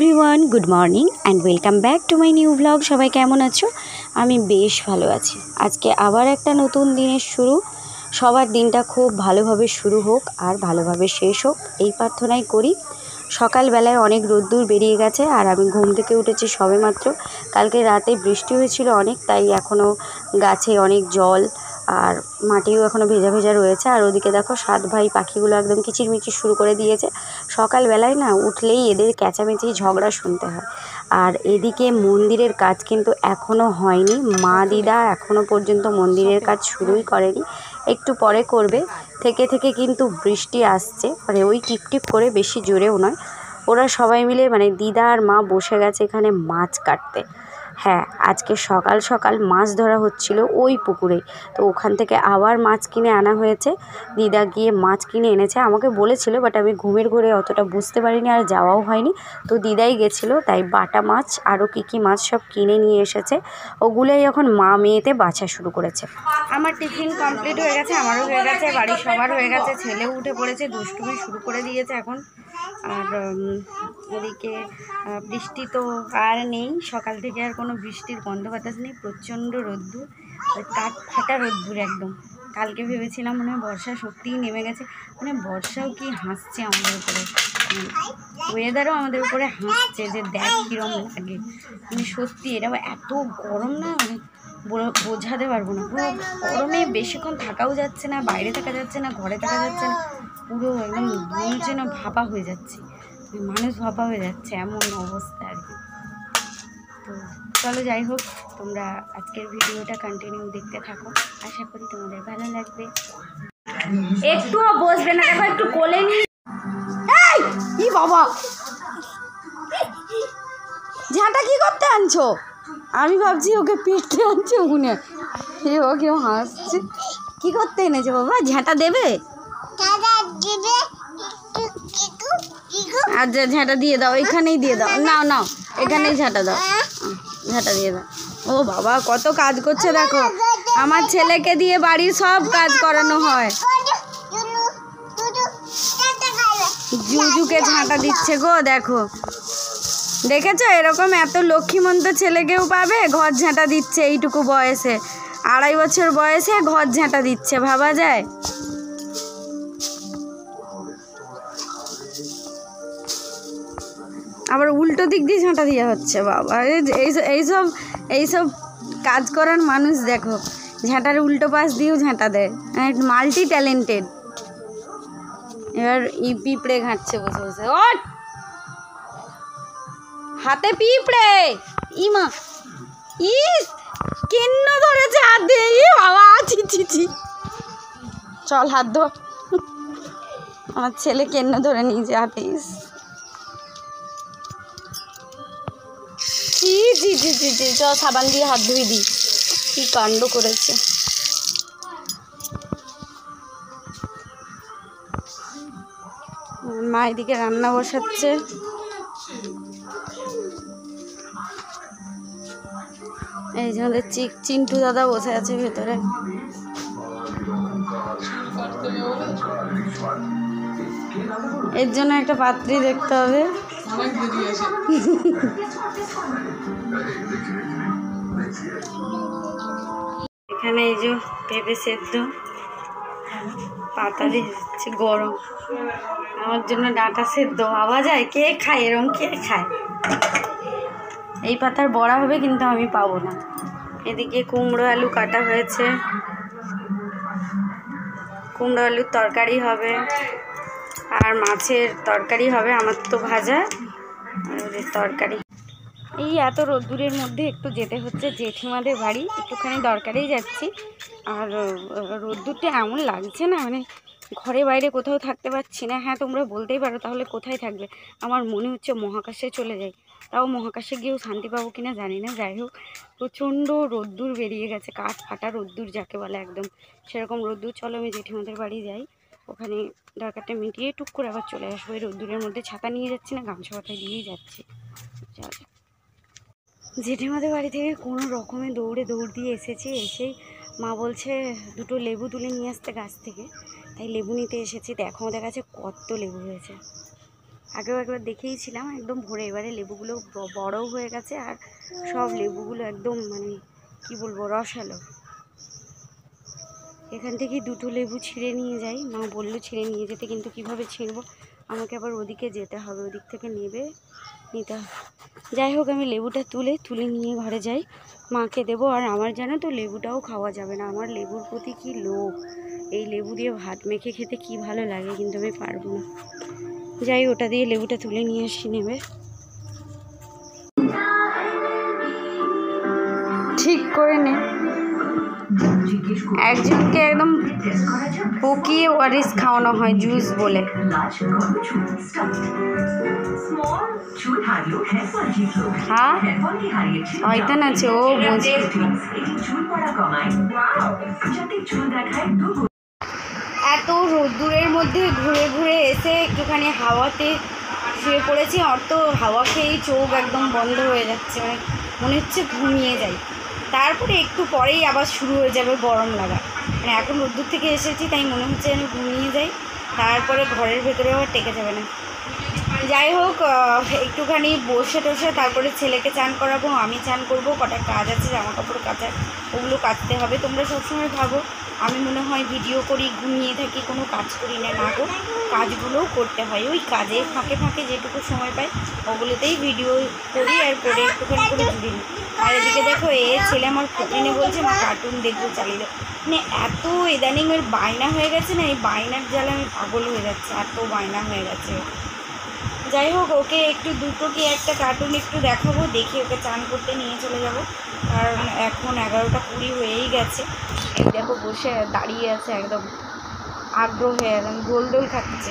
Everyone, good morning and welcome back to my new blog. সবাই কেমন আছো? আমি বেশ ভালো আছি। আজকে আবার একটা নতুন দিনের শুরু। সবার দিনটা খুব ভালোভাবে শুরু হোক আর ভালোভাবে শেষ হোক, এই প্রার্থনাই করি। সকালবেলায় অনেক রোদ্দুর বেরিয়ে গেছে আর আমি ঘুম থেকে উঠেছি সবেমাত্র। কালকে রাতে বৃষ্টি হয়েছিল অনেক, তাই এখনও গাছে অনেক জল আর মাটিও এখনও ভেজা ভেজা রয়েছে। আর ওদিকে দেখো 7 ভাই পাখিগুলো একদম কিচিরমিচির শুরু করে দিয়েছে। সকালবেলায় না উঠলেই এদের চেঁচামেচি ঝগড়া শুনতে হয়। আর এদিকে মন্দিরের কাজ কিন্তু এখনও হয়নি। মা দিদা এখনও পর্যন্ত মন্দিরের কাজ শুরুই করেনি, একটু পরে করবে। থেকে থেকে কিন্তু বৃষ্টি আসছে, মানে ওই টিপটিপ করে, বেশি জোরেও নয়। ওরা সবাই মিলে মানে দিদা আর মা বসে গেছে এখানে মাছ কাটতে। হ্যাঁ, আজকে সকাল সকাল মাছ ধরা হচ্ছিল ওই পুকুরে, তো ওখান থেকে আবার মাছ কিনে আনা হয়েছে। দিদা গিয়ে মাছ কিনে এনেছে, আমাকে বলেছিল, বাট আমি ঘুমের ঘোরে অতটা বুঝতে পারিনি আর যাওয়াও হয়নি। তো দিদাই গেছিলো, তাই বাটা মাছ আরও কী মাছ সব কিনে নিয়ে এসেছে। ওগুলোই এখন মা মেয়েতে বাছা শুরু করেছে। আমার টিফিন কমপ্লিট হয়ে গেছে, আমারও হয়ে গেছে, বাড়ির সবার হয়ে গেছে। ছেলেও উঠে পড়েছে, দুষ্টুমি শুরু করে দিয়েছে এখন। আর এদিকে বৃষ্টি তো আর নেই, সকাল থেকে আর কোনো বৃষ্টির গন্ধ বাতাস নেই। প্রচণ্ড রোদ্দুর, কাঠ ফাটা রোদ্দুর একদম। কালকে ভেবেছিলাম মনে হয় বর্ষা সত্যিই নেমে গেছে, মানে বর্ষাও কি হাসছে আমাদের উপরে, ওয়েদারও আমাদের উপরে হাসছে যে দেখ কীরকম লাগে। মানে সত্যি এটা এত গরম না, মানে বোঝাতে পারবো না। পুরো গরমে বেশিক্ষণ থাকাও যাচ্ছে না, বাইরে থাকা যাচ্ছে না, ঘরে থাকা যাচ্ছে না। পুরো একদম মনে হচ্ছে না ভাপা হয়ে যাচ্ছে, মানুষ ভাপা হয়ে যাচ্ছে, এমন অবস্থা আর কি। তো চলো, যাই হোক, তোমরা আজকের ভিডিওটা কন্টিনিউ দেখতে থাকো, আশা করি তোমাদের ভালো লাগবে। একটুও বসবে না, দেখো একটু কোলে নি। এই বাবা, ঝাঁটা কি করতে আনছো? আমি ভাবছি ওকে পিটতে আনছে মনে। এই বাবা কেউ হাসছে। কি করতে এনেছে বাবা? ঝাঁটা দেবে? আচ্ছা, ঝাঁটা দিয়ে দাও, এখানেই দিয়ে দাও। নাও নাও, এখানেই ঝাঁটা দাও, ঝাঁটা দিয়ে দাও। ও বাবা, কত কাজ করছে দেখো। আমার ছেলেকে দিয়ে বাড়ির সব কাজ করানো হয়। জুজুকে ঝাঁটা দিচ্ছে গো, দেখো, দেখেছো? এরকম এত লক্ষ্মীমন্ত ছেলেকেও পাবে, ঘর ঝাঁটা দিচ্ছে এইটুকু বয়সে। 2.5 বছর বয়সে ঘর ঝাঁটা দিচ্ছে, ভাবা যায়? আবার উল্টো দিক দিয়ে ঝাঁটা দেওয়া হচ্ছে। বাবা, এইসব কাজ করার মানুষ দেখো, ঝাঁটার উল্টো পাশ দিয়েও ঝাঁটা দেয়, মাল্টি ট্যালেন্টেড। এবার পিঁপড়ে ঘাঁটছে বসে বসে। ওঠ, হাতে পিঁপড়ে। ইমা, ইস কেন্ন ধরেছে হাতে। ই বাবা, ছি। চল হাত ধো। আমার ছেলে কেন্ন ধরে নিয়েছে হাতে। ইস ছি, চ সাবান দিয়ে হাত ধুই দিই। কি কাণ্ড করেছে। মা এদিকে রান্না বসাচ্ছে। এই যে আমাদের চিন্টু দাদা বসে আছে ভেতরে। এর জন্য একটা পাত্রী দেখতে হবে। এখানে এই যে পেঁপে সেদ্ধ, পাতা দিচ্ছে গরম। আমার জন্য ডাঁটা সেদ্ধ। ভাবা যায় কে খায় এরকম, কে খায়? এই পাতার বড়া হবে, কিন্তু আমি পাবো না। এদিকে কুমড়ো আলু কাটা হয়েছে, কুমড়ো আলুর তরকারি হবে আর মাছের তরকারি হবে। আমার তো ভাজা আর ওদের তরকারি। এই এত রোদ্দুরের মধ্যে একটু যেতে হচ্ছে জেঠিমাদের বাড়ি, একটুখানি দরকারেই যাচ্ছি। আর রোদ্দুরটা এমন লাগছে না, মানে ঘরে বাইরে কোথাও থাকতে পারছি না। হ্যাঁ, তোমরা বলতেই পারো তাহলে কোথায় থাকবে। আমার মনে হচ্ছে মহাকাশে চলে যাই, তাও মহাকাশে গিয়েও শান্তি পাবো কিনা জানি না। যাই হোক, প্রচণ্ড রোদ্দুর বেরিয়ে গেছে, কাঠ ফাটা রোদ্দুর যাকে বলে, একদম সেরকম রোদ্দুর। চলো আমি জেঠিমাদের বাড়ি যাই, ওখানে দরকারটা মিটিয়ে টুক করে আবার চলে আসবো। এই রোদ্দুরের মধ্যে ছাতা নিয়ে যাচ্ছি না, গামছা মাথায় দিয়েই যাচ্ছি। চল, জেঠিমাদের বাড়ি থেকে কোনো রকমে দৌড় দিয়ে এসেছি। এসেই মা বলছে 2টো লেবু তুলে নিয়ে আসতে গাছ থেকে, তাই লেবু নিতে এসেছি। দেখো আমাদের কাছে কত লেবু হয়েছে, আগেও একবার দেখেইছিলাম একদম ভরে। এবারে লেবুগুলো বড়ও হয়ে গেছে আর সব লেবুগুলো একদম মানে কি বলবো রসালো। এখান থেকে দুটো লেবু ছিঁড়ে নিয়ে যাই, মা বললো ছিঁড়ে নিয়ে যেতে, কিন্তু কিভাবে ছিঁড়বো, আমাকে আবার ওদিকে যেতে হবে, ওদিক থেকে নিতে হবে। যাই হোক আমি লেবুটা তুলে নিয়ে ঘরে যাই, মাকে দেবো। আর আমার জানো তো লেবুটাও খাওয়া যাবে না, আমার লেবুর প্রতি কি লোভ, এই লেবু দিয়ে ভাত মেখে খেতে কি ভালো লাগে, কিন্তু আমি পারবো না। যাই ওটা দিয়ে লেবুটা তুলে নিয়ে আসি নেবে। ঠিক করে নে, একজনকে একদম পকিয়ে ওয়ারিস খাওয়ানো হয় জুস বলে। হ্যাঁ শয়তান আছে ও বোঝে। এত রোদ্দুরের মধ্যে ঘুরে ঘুরে এসে একটুখানি হাওয়াতে শুয়ে পড়েছি, আর তো হাওয়া খেয়েই চোখ একদম বন্ধ হয়ে যাচ্ছে, মানে মনে হচ্ছে ঘুমিয়ে যাই। তারপরে একটু পরেই আবার শুরু হয়ে যাবে গরম লাগা, মানে এখন রোদ্দুর থেকে এসেছি তাই মনে হচ্ছে আমি ঘুমিয়ে যাই, তারপরে ঘরের ভেতরে আবার টেকে যাবে না। যাই হোক একটুখানি বসে টসে তারপরে ছেলেকে চান করাবো, আমি চান করব, কটা কাজ আছে জামা কাপড় কাচার, ওগুলো কাচতে হবে। তোমরা সবসময় ভাবো আমি মনে হয় ভিডিও করি ঘুমিয়ে থাকি, কোনো কাজ করি না, না গো কাজগুলোও করতে হয়, ওই কাজের ফাঁকে ফাঁকে যেটুকু সময় পাই ওগুলোতেই ভিডিও করি আর করে একটুখানি করে জুড়ি নিই। আর এদিকে দেখো ছেলে আমার ফোনে বলছে মা কার্টুন দেখবো চালিয়ে দেবো, মানে এত ইদানিং এর বায়না হয়ে গেছে না, এই বায়নার জ্বালা আমি পাগল হয়ে যাচ্ছে, এত বায়না হয়ে গেছে। যাই হোক ওকে একটু দুটো কি একটা কার্টুন একটু দেখাবো, দেখে ওকে চান করতে নিয়ে চলে যাব, কারণ এখন 11:20 হয়েই গেছে। এই দেখো বসে দাঁড়িয়ে আছে একদম আগ্রহ হয়ে একদম গোল দোল খাচ্ছে।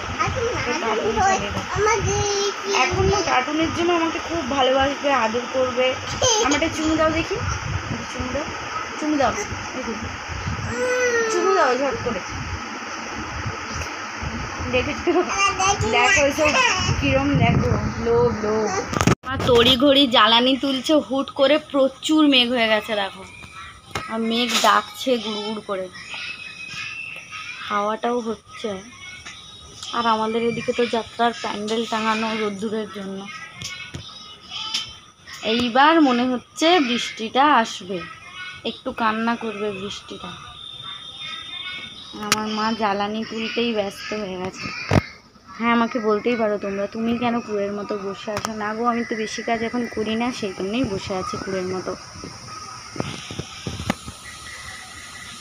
এখন না কার্টুনের জন্য আমাকে খুব ভালোবাসবে, আদর করবে। আমাকে চুমু দাও দেখি, চুমু দাও, চুমু দাও, চুমু দাও ঝট করে। দেখো এসব কিরম, দেখো লোভ লোভ। আমার তড়ি ঘড়ি জ্বালানি তুলছে, হুট করে প্রচুর মেঘ হয়ে গেছে দেখো, আর মেঘ ডাকছে গুড় করে, হাওয়াটাও হচ্ছে। আর আমাদের এদিকে তো যাত্রার প্যান্ডেল টাঙানো রোদ্দুরের জন্য। এইবার মনে হচ্ছে বৃষ্টিটা আসবে, একটু কান্না করবে বৃষ্টিটা। আমার মা জ্বালানি তুলতেই ব্যস্ত হয়ে গেছে। হ্যাঁ আমাকে বলতেই পারো তোমরা, তুমি কেন কুড়ের মতো বসে আছো? না গো আমি তো বেশি কাজ এখন করি না, সেই জন্যই বসে আছি কুড়ের মতো।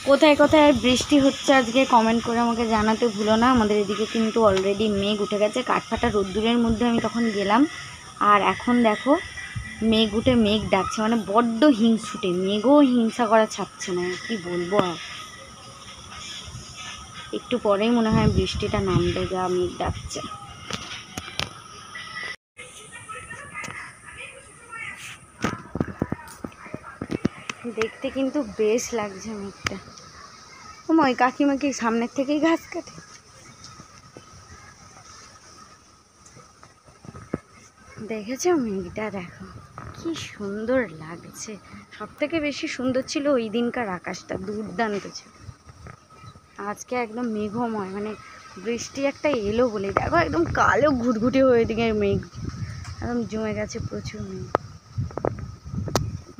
কোথায় কোথায় বৃষ্টি হচ্ছে আজকে কমেন্ট করে আমাকে জানাতে ভুলো না। আমাদের এদিকে কিন্তু অলরেডি মেঘ উঠে গেছে, কাঠফাটা রোদ্দুরের মধ্যে আমি তখন গেলাম, আর এখন দেখো মেঘ উঠে মেঘ ডাকছে, মানে বড্ড হিংসুটে, মেঘও হিংসা করা ছাড়ছে না, কি বলবো। আর একটু পরেই মনে হয় বৃষ্টিটা নামবে, যা মেঘ ডাকছে। দেখতে কিন্তু বেশ লাগছে মেঘটা। ওই কাকিমা কি সামনের থেকেই ঘাস কাটে? দেখেছো মেঘটা, দেখো কি সুন্দর লাগছে। সব থেকে বেশি সুন্দর ছিল ওই দিনকার আকাশটা, দুর্দান্ত ছিল। আজকে একদম মেঘময়, মানে বৃষ্টি একটা এলো বলে দেখো একদম কালো ঘুটঘুটে হয়ে দিকে মেঘ একদম জমে গেছে, প্রচুর মেঘ।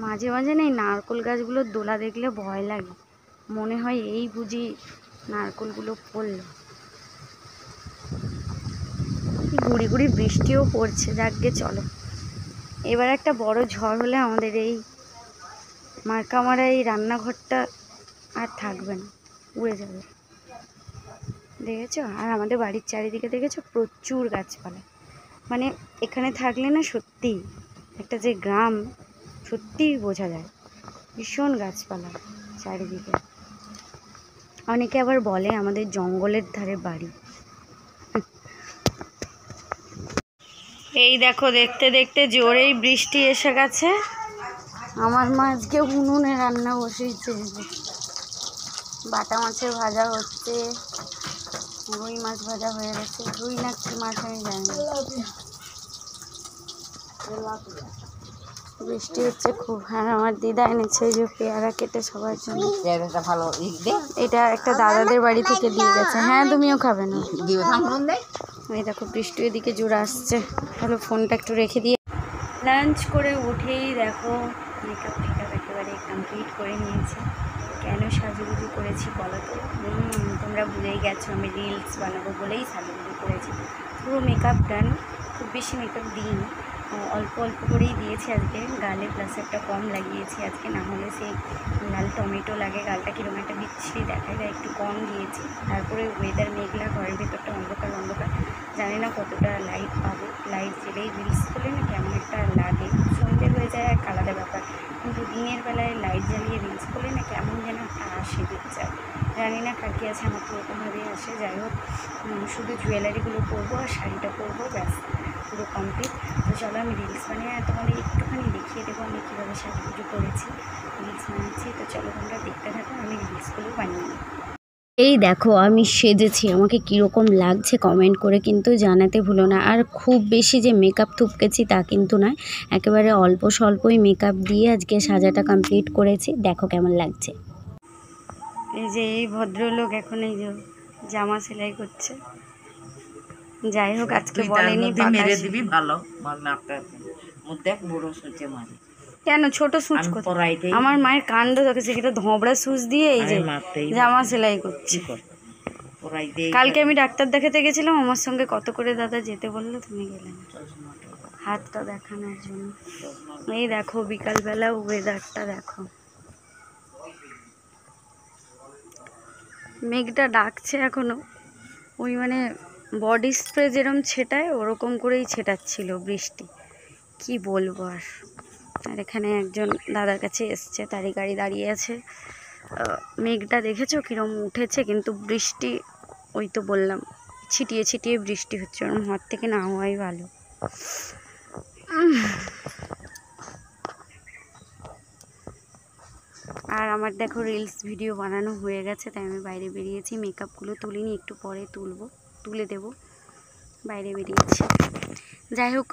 মাঝে মাঝে না এই নারকেল গাছগুলোর দোলা দেখলে ভয় লাগে, মনে হয় এই বুঝি নারকেলগুলো পড়লো। গুড়ি গুড়ি বৃষ্টিও পড়ছে, যাকগে চলো। এবার একটা বড় ঝড় হলে আমাদের এই মার্কামারা এই রান্নাঘরটা আর থাকবে না, উড়ে যাবে। দেখেছো? আর আমাদের বাড়ির চারিদিকে দেখেছো প্রচুর গাছপালা, মানে এখানে থাকলে না সত্যি একটা যে গ্রাম সত্যিই বোঝা যায়, ভীষণ গাছপালা চারিদিকে। অনেকে আবার বলে আমাদের জঙ্গলের ধারে বাড়ি। এই দেখো দেখতে দেখতে জোরেই বৃষ্টি এসে গেছে। আমার মা আজকে উনুনে রান্না বসিয়েছে, বাটা মাছের ভাজা হচ্ছে, রুই মাছ ভাজা হয়ে গেছে, রুই না কি মাছ আমি জানি না। বৃষ্টি হচ্ছে খুব। আর আমার দিদা এনেছে যে পেয়ারা কেটে সবার জন্য, এটা একটা দাদাদের বাড়ি থেকে দিয়ে গেছে। হ্যাঁ তুমিও খাবে না? এই দেখো বৃষ্টি এদিকে জোরে আসছে। তাহলে ফোনটা একটু রেখে দিয়ে লাঞ্চ করে উঠেই দেখো মেকআপ একেবারে কমপ্লিট করে নিয়েছি। কেন সাজুগুজু করেছি বলো তো? তোমরা ভুলেই গেছো আমি রিলস বানাবো বলেই সাজুগুজু করেছি। পুরো মেকআপ ডান, খুব বেশি মেকআপ দিইনি, অল্প অল্প করেই দিয়েছি আজকে। গালে প্লাসেরটা কম লাগিয়েছি আজকে, না হলে সেই লাল টমেটো লাগে, গালটা কীরকম একটা বিচ্ছিরি দেখা যায়, একটু কম দিয়েছি। তারপরে ওয়েদার মেঘলা, ঘরের ভেতরটা অন্ধকার, জানি না কতটা লাইট পাবো। লাইট জেলেই রিলস করলে না কেমন একটা লাগে, সন্ধে হয়ে যায় এক আলাদা ব্যাপার, কিন্তু দিনের বেলায় লাইট জ্বালিয়ে রিলস করলে না কেমন যেন একটা আসে যায়। জানি না কার কী আছে, আমার তো ওরকমভাবেই আসে। যাই হোক, শুধু জুয়েলারিগুলো পরবো আর শাড়িটা পরবো, ব্যাস পুরো কমপ্লিট। তো চলো আমি রিলস বানিয়ে তোমাদের একটুখানি দেখিয়ে দেবো আমি কীভাবে সাজুগুজু করেছি, রিলস বানাচ্ছি। তো চলো তোমরা দেখতে থাকো, আমি রিলসগুলো বানিয়ে নিই। এই দেখো আমি সেজেছি, আমাকে কীরকম লাগছে কমেন্ট করে কিন্তু জানাতে ভুলো না। আর খুব বেশি যে মেকআপ থুপকেছি তা কিন্তু নয়, একেবারে অল্প স্বল্পই মেকআপ দিয়ে আজকে সাজাটা কমপ্লিট করেছি। দেখো কেমন লাগছে। এই যে এই ভদ্রলোক এখন এই যে জামা সেলাই করছে। যাই হোক, আজকে বলেনি মেরে দিবি ভালো দেখ বড় সুচে মারি কেন ছোট সুচ আমার মায়ের কাণ্ড দেখেছে, সেটা ধবড়া সুচ দিয়ে এই যে জামা সেলাই করছি। কালকে আমি ডাক্তার দেখাতে গেছিলাম, আমার সঙ্গে কত করে দাদা যেতে বললো, তুমি গেলে না হাতটা দেখানোর জন্য। এই দেখো বিকালবেলা ওয়েদারটা দেখো, মেঘটা ডাকছে এখনো, ওই মানে বডি স্প্রে যেরকম ছেটায় ওরকম করেই ছেটাচ্ছিল বৃষ্টি, কি বলবো আর। আর এখানে একজন দাদার কাছে এসছে, তারই গাড়ি দাঁড়িয়ে আছে। মেঘটা দেখেছো কীরকম উঠেছে, কিন্তু বৃষ্টি ওই তো বললাম ছিটিয়ে ছিটিয়ে বৃষ্টি হচ্ছে, ওরকম হাত থেকে না হওয়াই ভালো। আর আমার দেখো রিলস ভিডিও বানানো হয়ে গেছে, তাই আমি বাইরে বেরিয়েছি। মেকআপগুলো তুলিনি, একটু পরে তুলে দেব, বাইরে বেরিয়েছি। যাই হোক,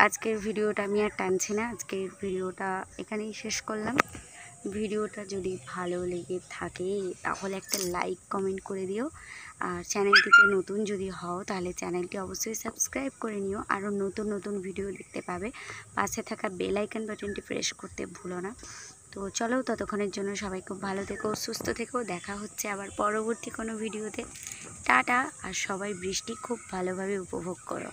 আজকের ভিডিওটা আমি আর টানছি না, আজকের ভিডিওটা এখানেই শেষ করলাম। ভিডিওটা যদি ভালো লেগে থাকে তাহলে একটা লাইক কমেন্ট করে দিও, আর চ্যানেলটিতে নতুন যদি হও তাহলে চ্যানেলটি অবশ্যই সাবস্ক্রাইব করে নিও। আরও নতুন নতুন ভিডিও দেখতে পাবে, পাশে থাকা বেল আইকন বাটনটি প্রেস করতে ভুলো না। তো চলো, ততক্ষণের জন্য সবাই খুব ভালো থেকো, সুস্থ থেকো, দেখা হচ্ছে আবার পরবর্তী কোনো ভিডিওতে। টাটা, আর সবাই বৃষ্টি খুব ভালোভাবে উপভোগ করো।